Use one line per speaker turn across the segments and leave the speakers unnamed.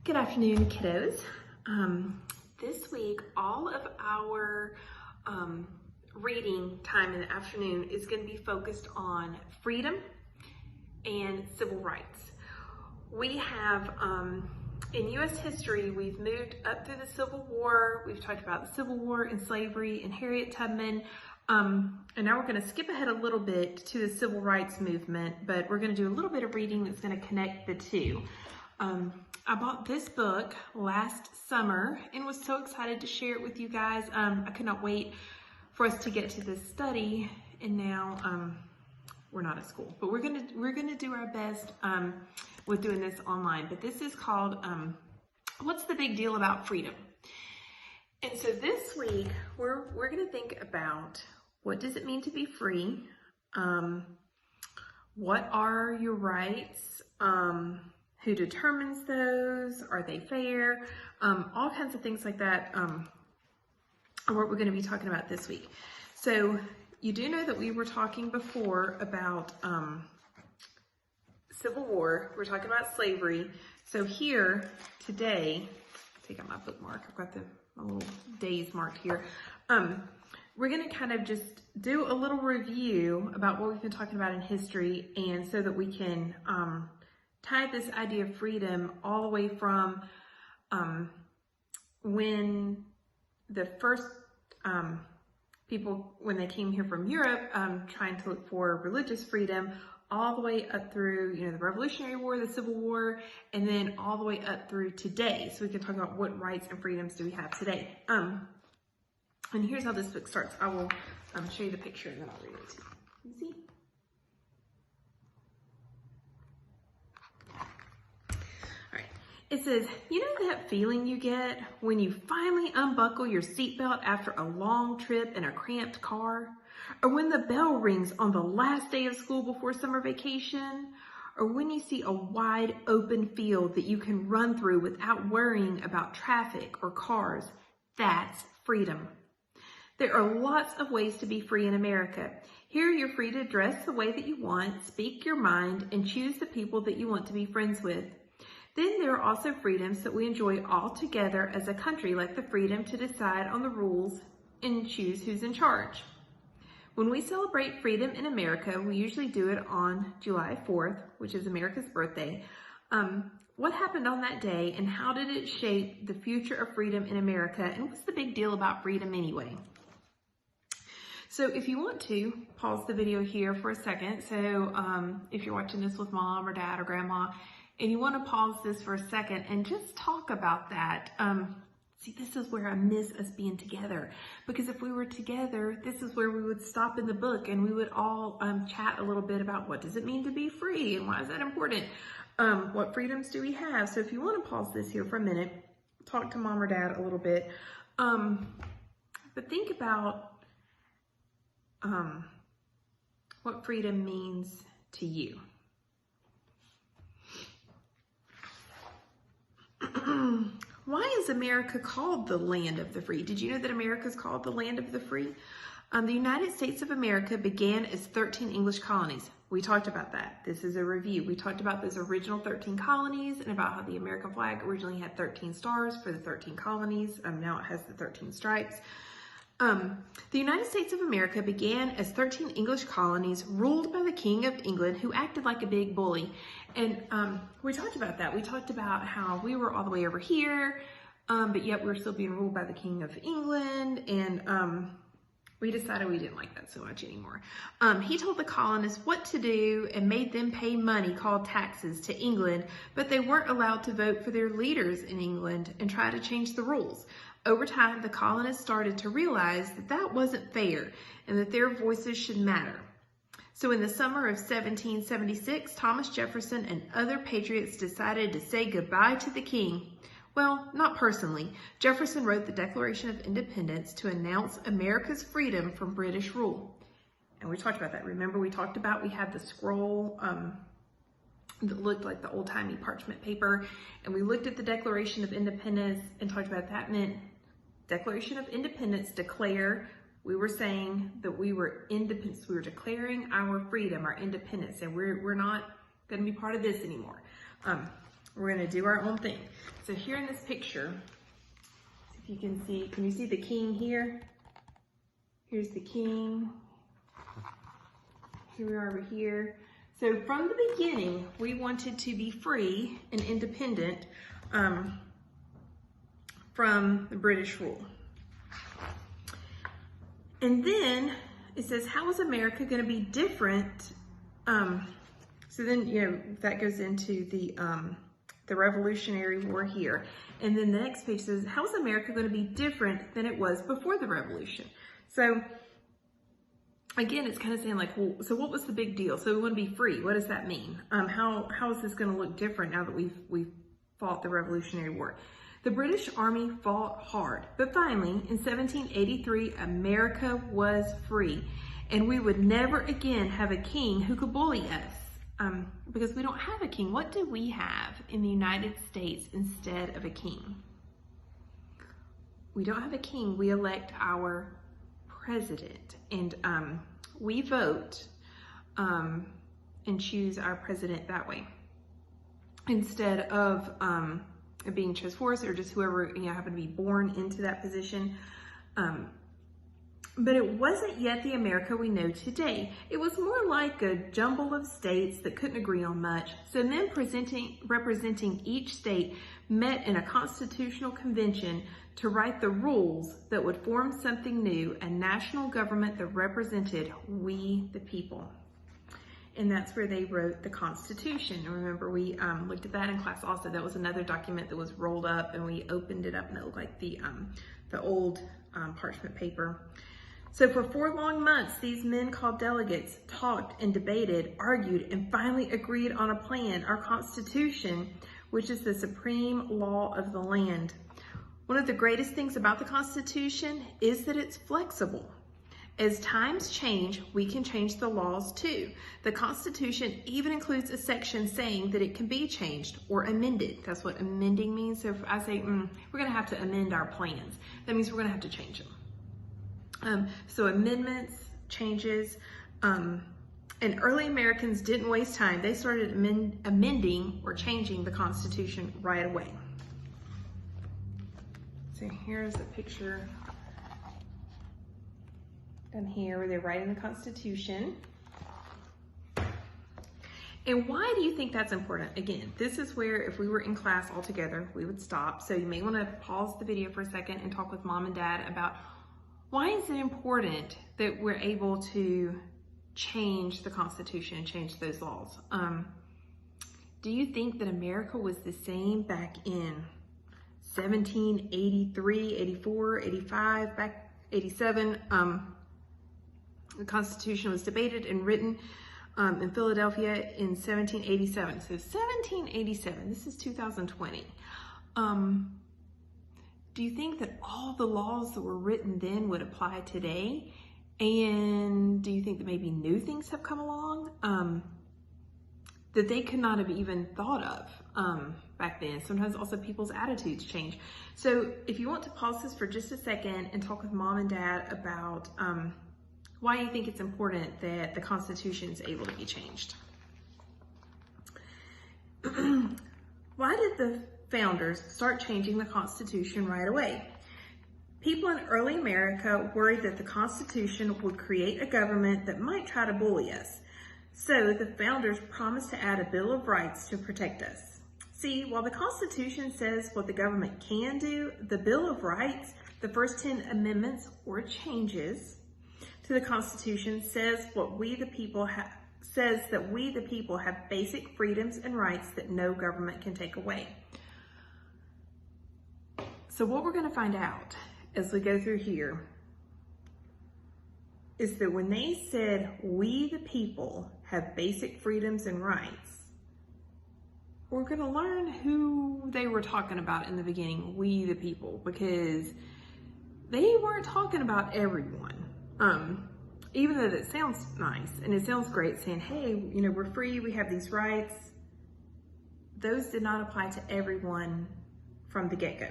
Good afternoon, kiddos. This week, all of our reading time in the afternoon is going to be focused on freedom and civil rights. We have, in U.S. history, we've moved up through the Civil War. We've talked about the Civil War and slavery and Harriet Tubman. And now we're going to skip ahead a little bit to the Civil Rights Movement, but we're going to do a little bit of reading that's going to connect the two. I bought this book last summer and was so excited to share it with you guys. I could not wait for us to get to this study, and now we're not at school, but we're gonna do our best with doing this online. But this is called "What's the Big Deal About Freedom?" And so this week we're gonna think about what does it mean to be free, what are your rights, who determines those, are they fair, all kinds of things like that are what we're going to be talking about this week. So you do know that we were talking before about Civil War, we're talking about slavery. So here today, take out my bookmark, I've got my little days marked here. We're going to kind of just do a little review about what we've been talking about in history, and so that we can tie this idea of freedom all the way from when the first people, when they came here from Europe, trying to look for religious freedom, all the way up through, the Revolutionary War, the Civil War, and then all the way up through today. So we can talk about what rights and freedoms do we have today. And here's how this book starts. I will show you the picture and then I'll read it to you. You see? It says, you know that feeling you get when you finally unbuckle your seatbelt after a long trip in a cramped car? Or when the bell rings on the last day of school before summer vacation? Or when you see a wide open field that you can run through without worrying about traffic or cars? That's freedom. There are lots of ways to be free in America. Here you're free to dress the way that you want, speak your mind, and choose the people that you want to be friends with. Then there are also freedoms that we enjoy all together as a country, like the freedom to decide on the rules and choose who's in charge. When we celebrate freedom in America, we usually do it on July 4th, which is America's birthday. What happened on that day, and how did it shape the future of freedom in America, and what's the big deal about freedom anyway? So if you want to, pause the video here for a second. So if you're watching this with mom or dad or grandma, and you want to pause this for a second and just talk about that. See, this is where I miss us being together, because if we were together, this is where we would stop in the book and we would all chat a little bit about what does it mean to be free and why is that important? What freedoms do we have? So if you want to pause this here for a minute, talk to mom or dad a little bit, but think about what freedom means to you. Why is America called the land of the free? Did you know that America is called the land of the free? The United States of America began as 13 English colonies. We talked about that. This is a review. We talked about those original 13 colonies and about how the American flag originally had 13 stars for the 13 colonies. Now it has the 13 stripes. The United States of America began as 13 English colonies ruled by the King of England, who acted like a big bully. And we talked about that. We talked about how we were all the way over here, but yet we're still being ruled by the King of England. And we decided we didn't like that so much anymore. He told the colonists what to do and made them pay money called taxes to England, but they weren't allowed to vote for their leaders in England and try to change the rules. Over time, the colonists started to realize that that wasn't fair and that their voices should matter. So in the summer of 1776, Thomas Jefferson and other patriots decided to say goodbye to the king. Well, not personally. Jefferson wrote the Declaration of Independence to announce America's freedom from British rule. And we talked about that. Remember, we talked about, we had the scroll that looked like the old-timey parchment paper, and we looked at the Declaration of Independence and talked about that meant Declaration of Independence, declare. We were saying that we were independent. We were declaring our freedom, our independence, and we're not going to be part of this anymore. We're going to do our own thing. So here in this picture, if you can you see the king here? Here's the king. Here we are over here. So from the beginning, we wanted to be free and independent from the British rule. And then it says, how is America going to be different? So then, that goes into the Revolutionary War here. And then the next page says, how is America going to be different than it was before the Revolution? So again, it's kind of saying like, well, so what was the big deal? So we want to be free. What does that mean? How is this going to look different now that we've fought the Revolutionary War? The British Army fought hard, but finally, in 1783, America was free, and we would never again have a king who could bully us, because we don't have a king. What do we have in the United States instead of a king? We don't have a king. We elect our president, and we vote and choose our president that way, instead of being chose for us, or just whoever happened to be born into that position. But it wasn't yet the America we know today. It was more like a jumble of states that couldn't agree on much. So men representing each state met in a constitutional convention to write the rules that would form something new, a national government that represented we the people. And that's where they wrote the Constitution. And remember, we looked at that in class also. That was another document that was rolled up, and we opened it up, and it looked like the old parchment paper. So for 4 long months, these men called delegates talked and debated, argued, and finally agreed on a plan, our Constitution, which is the supreme law of the land. One of the greatest things about the Constitution is that it's flexible. As times change, we can change the laws too. The Constitution even includes a section saying that it can be changed or amended. That's what amending means. So if I say, we're going to have to amend our plans, that means we're going to have to change them. So amendments, changes, and early Americans didn't waste time. They started amending or changing the Constitution right away. So here's a picture down here where they're writing the Constitution. And why do you think that's important? Again, this is where if we were in class all together, we would stop. So you may want to pause the video for a second and talk with mom and dad about why is it important that we're able to change the Constitution and change those laws? Do you think that America was the same back in 1783, 84, 85, back 87? The Constitution was debated and written in Philadelphia in 1787. So 1787, this is 2020. Do you think that all the laws that were written then would apply today? And do you think that maybe new things have come along that they could not have even thought of back then? Sometimes also people's attitudes change. So if you want to pause this for just a second and talk with mom and dad about why you think it's important that the Constitution is able to be changed. Why did the founders start changing the Constitution right away? People in early America worried that the Constitution would create a government that might try to bully us. So the founders promised to add a Bill of Rights to protect us. See, while the Constitution says what the government can do, the Bill of Rights, the first 10 amendments or changes to the Constitution, says that we the people have basic freedoms and rights that no government can take away. So what we're going to find out as we go through here is that when they said we the people have basic freedoms and rights, we're going to learn who they were talking about in the beginning, we the people, because they weren't talking about everyone. Even though that sounds nice and it sounds great saying, hey, we're free, we have these rights, those did not apply to everyone from the get-go.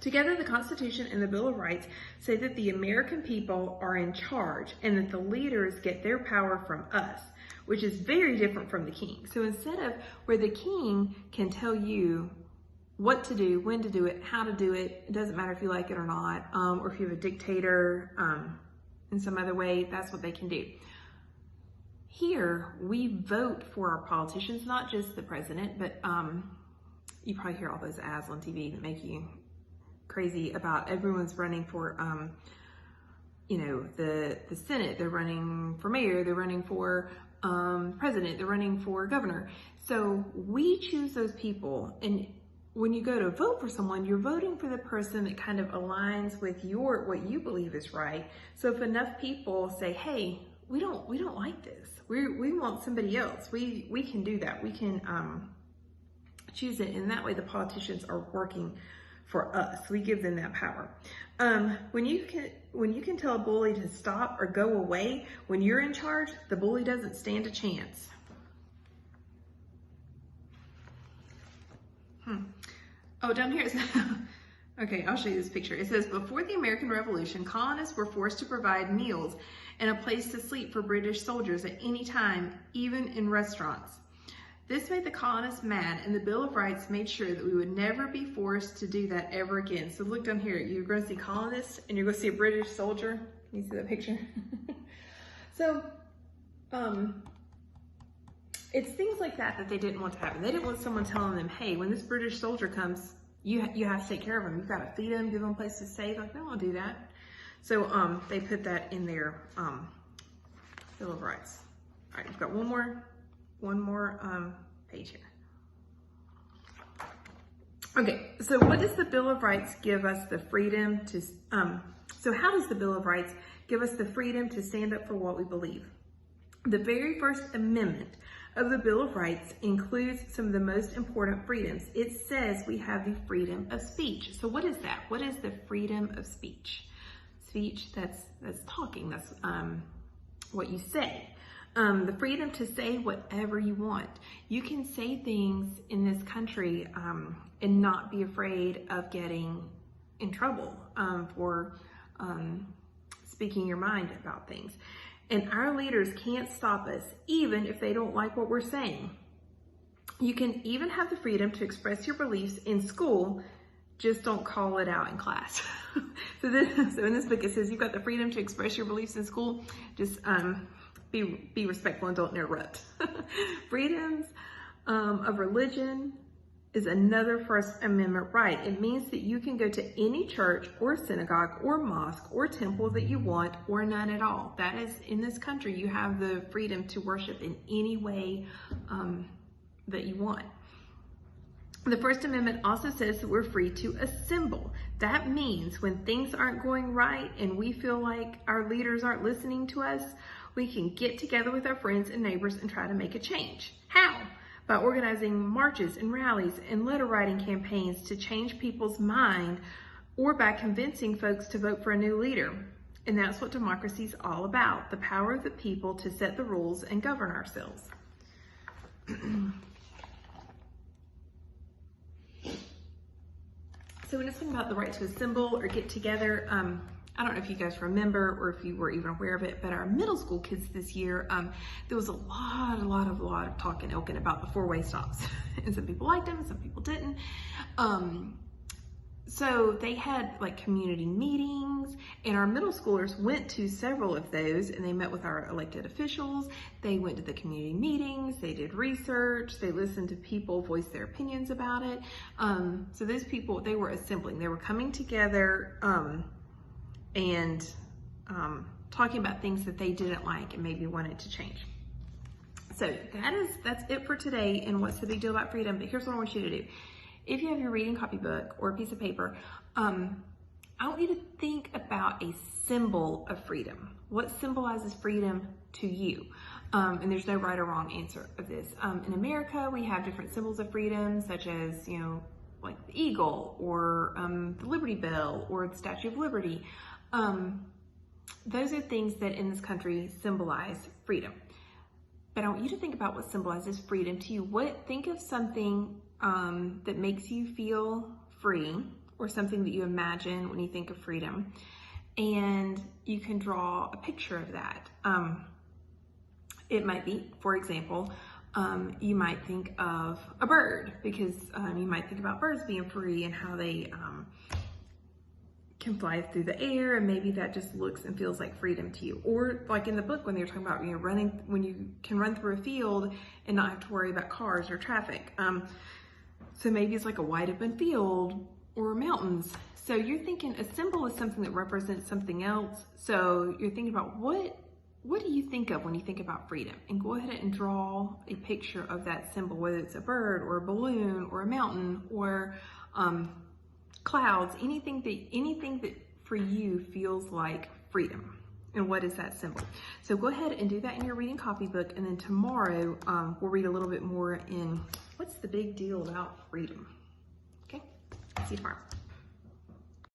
Together, the Constitution and the Bill of Rights say that the American people are in charge and that the leaders get their power from us. which is very different from the king. So instead of where the king can tell you what to do, when to do it, how to do it, it doesn't matter if you like it or not, or if you have a dictator in some other way, that's what they can do. Here, we vote for our politicians, not just the president, but you probably hear all those ads on TV that make you crazy about everyone's running for, you know, the Senate, they're running for mayor, they're running for president, they're running for governor. So we choose those people, and when you go to vote for someone, you're voting for the person that kind of aligns with what you believe is right. So if enough people say, hey, we don't like this, we want somebody else, we can do that, we can choose it, and that way the politicians are working for us. We give them that power. When you can tell a bully to stop or go away, when you're in charge, the bully doesn't stand a chance. Oh, down here it says, okay, I'll show you this picture. It says, before the American Revolution, colonists were forced to provide meals and a place to sleep for British soldiers at any time, even in restaurants. This made the colonists mad, and the Bill of Rights made sure that we would never be forced to do that ever again. So look down here, you're going to see colonists and you're going to see a British soldier. Can you see that picture? So, it's things like that they didn't want to happen. They didn't want someone telling them, hey, when this British soldier comes, you have to take care of him. You've got to feed him, give him a place to stay. Like, they don't want to do that. So they put that in their Bill of Rights. All right, we've got one more page here. Okay, so what does the Bill of Rights give us the freedom to, so how does the Bill of Rights give us the freedom to stand up for what we believe? The very first amendment of the Bill of Rights includes some of the most important freedoms. It says we have the freedom of speech. So what is that? What is the freedom of speech? Speech, that's talking, that's what you say. The freedom to say whatever you want. You can say things in this country and not be afraid of getting in trouble for speaking your mind about things. And our leaders can't stop us, even if they don't like what we're saying. You can even have the freedom to express your beliefs in school, just don't call it out in class. So in this book it says you've got the freedom to express your beliefs in school, just be respectful and don't interrupt. Freedoms of religion is another First Amendment right. It means that you can go to any church or synagogue or mosque or temple that you want, or none at all. That is, in this country, you have the freedom to worship in any way that you want. The First Amendment also says that we're free to assemble. That means when things aren't going right and we feel like our leaders aren't listening to us, we can get together with our friends and neighbors and try to make a change. How? By organizing marches and rallies and letter writing campaigns to change people's mind, or by convincing folks to vote for a new leader. And that's what democracy is all about, the power of the people to set the rules and govern ourselves. So when it's talking about the right to assemble or get together, I don't know if you guys remember or if you were even aware of it, but our middle school kids this year, there was a lot of talk in Elkin about the four-way stops. And some people liked them, some people didn't. So they had like community meetings, and our middle schoolers went to several of those, and they met with our elected officials. They went to the community meetings, they did research, they listened to people voice their opinions about it. So those people, they were assembling, they were coming together, and talking about things that they didn't like and maybe wanted to change. So that's it for today and what's the big deal about freedom. But here's what I want you to do. If you have your reading copybook or a piece of paper, I want you to think about a symbol of freedom. What symbolizes freedom to you? And there's no right or wrong answer of this. In America, we have different symbols of freedom, such as, you know, like the eagle or the Liberty Bell or the Statue of Liberty. Those are things that in this country symbolize freedom. But I want you to think about what symbolizes freedom to you. Think of something that makes you feel free, or something that you imagine when you think of freedom, and you can draw a picture of that. It might be, for example, you might think of a bird because you might think about birds being free and how they can fly through the air, and maybe that just looks and feels like freedom to you. Or like in the book when they're talking about running, when you can run through a field and not have to worry about cars or traffic. So maybe it's like a wide open field or mountains. So you're thinking a symbol is something that represents something else. So you're thinking about what do you think of when you think about freedom? And go ahead and draw a picture of that symbol, whether it's a bird or a balloon or a mountain or clouds, anything that for you feels like freedom. And what is that symbol? So go ahead and do that in your reading copybook, and then tomorrow we'll read a little bit more in what's the big deal about freedom. Okay, see you tomorrow.